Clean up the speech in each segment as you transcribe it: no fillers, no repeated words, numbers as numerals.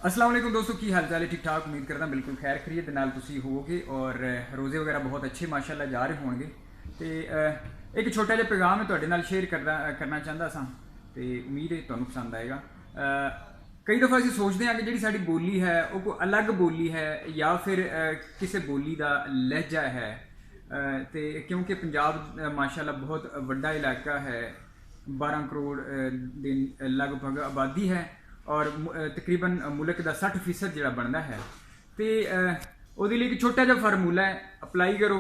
अस्सलाम वालेकुम दोस्तों, की हाल चाल है? ठीक ठाक, उम्मीद करता बिल्कुल खैर खरीत नाल तुसी होवोगे और रोज़े वगैरह बहुत अच्छे माशाल्लाह जा रहे होंगे। तो एक छोटा जिहा पैगाम है तुहाडे नाल शेयर करना चाहता सा, तो उम्मीद है तुहानू पसंद आएगा। कई दफ़ा असीं सोचते हैं कि जिहड़ी साडी बोली है वो कोई अलग बोली है या फिर किसी बोली का लहजा है। तो क्योंकि पंजाब माशाल्लाह बहुत वड्डा इलाका है, 12 करोड़ के लगभग आबादी है और तकरीबन मुल्क का 60% जोड़ा बनता है। तो वो एक छोटा जहा फार्मूला है, अप्लाई करो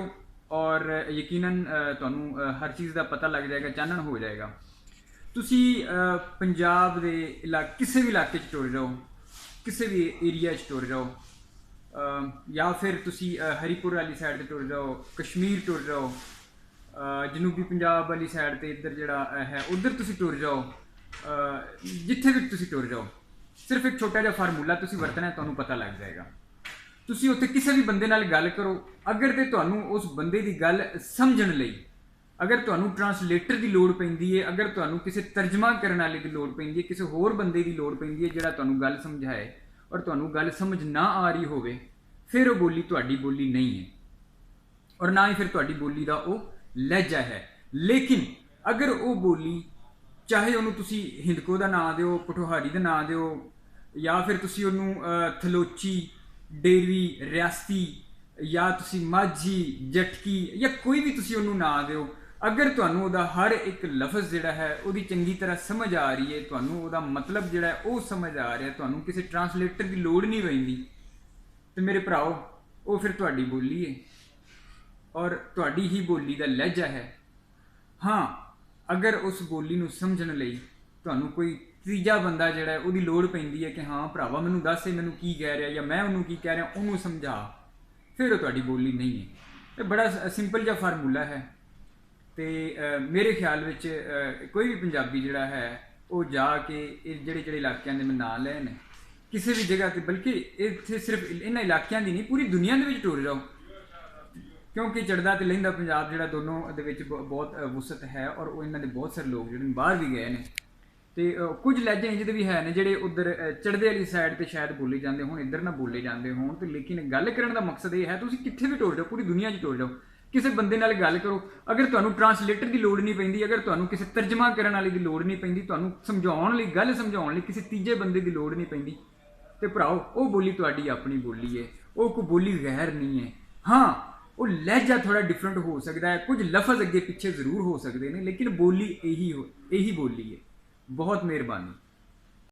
और यकीनन तुहानू हर चीज़ का पता लग जाएगा, चानन हो जाएगा। तुसी पंजाब के किसी भी इलाके टुर जाओ, किसी भी एरिया टुर जाओ, या फिर तुसी हरीपुर वाली साइड टुर जाओ, कश्मीर टुर जाओ, जनूबी पंजाब वाली साइड ते इधर जड़ा है उधर तुसी टुर जाओ, जिथे भी तुसी टुर जाओ, सिर्फ एक छोटा जिहा फार्मूला तुसी वरतना है, तुहानू पता लग जाएगा। तुसी उत्थे किसी भी बंदे नाल गल करो, अगर तो तुहानू उस बंदे की गल समझण लई अगर तुहानू ट्रांसलेटर की लोड़ पैंदी है, अगर तुहानू किसी तर्जमा करने वाले की लोड़ पैंदी है, किसी होर बंदे की लोड़ पैंदी है जिहड़ा तुहानू गल समझाए और तुहानू गल समझ ना आ रही होवे, फिर वो बोली तुहाडी बोली नहीं है और ना ही फिर तुहाडी बोली का वो लहजा है। लेकिन अगर वो बोली चाहे उन्होंने तुसी हिंदको का नाम दो, पठोहारी का नाम दो, या फिर तुसी उन्होंने थलोची, डेरवी, रियासती या तुसी माझी, जटकी या कोई भी तुसी उन्होंने नाम दो, अगर तुहानू उहदा हर एक लफज जिहड़ा है उहदी चंगी तरह समझ आ रही है, तुहानू उहदा मतलब जिहड़ा है वो समझ आ रहा है, तुहानू किसी ट्रांसलेटर की लोड़ नहीं पैंदी, तो मेरे भराओ वो फिर तुहाडी बोली है और तुहाडी ही बोली का लहजा है। हाँ, अगर उस बोली नू समझण लई तुहानू कोई तीजा बंदा जिहड़ा है उहदी लोड़ पैंदी है कि हाँ भरावा मैनू दस मैनू की कह रहा या मैं उन्होंने की कह रहा, उन्होंने समझा, फिर वो तुहाडी बोली नहीं है। ये बड़ा सिंपल जिहा फार्मूला है। तो मेरे ख्याल विच कोई भी पंजाबी जिहड़ा है वो जाके जिहड़े जिहड़े इलाकिਆਂ ਦੇ मैं नाम लैन किसी भी जगह ते, बल्कि इत्थे सिर्फ इन्हां इलाकिਆਂ ਦੀ नहीं पूरी दुनिया दे विच टुर जाओ, क्योंकि चढ़दा ते लहिंदा पंजाब जिहड़ा दोनों दे विच बहुत वसत है और वो इन्हां दे बहुत सारे लोग जिहड़े बाहर भी गए ने। तो कुछ लहजे इंज दे भी है ने जिहड़े उधर चढ़दे वाली साइड ते शायद बोले जाते होण, इधर ना बोले जाते होण। तो लेकिन गल करन दा मकसद ये है तुसीं कित्थे भी टुर जाओ, पूरी दुनिया च टुर जाओ, किसी बंदे नाल गल करो, अगर तुहानू ट्रांसलेटर की लोड़ नहीं पैंदी, अगर तुहानू किसी तर्जमा करने वाले की लोड़ नहीं पैंदी, तुहानू समझाउण लई गल समझाउण लई किसी तीजे बंदे की लोड़ नहीं पैंदी, तो भराओ वो बोली तुहाडी अपनी बोली है, वो कोई बोली गैर नहीं है। हाँ, वो लहजा थोड़ा डिफरेंट हो सकता है, कुछ लफज अगे पिछे जरूर हो सकते हैं, लेकिन बोली यही बोली है। बहुत मेहरबानी।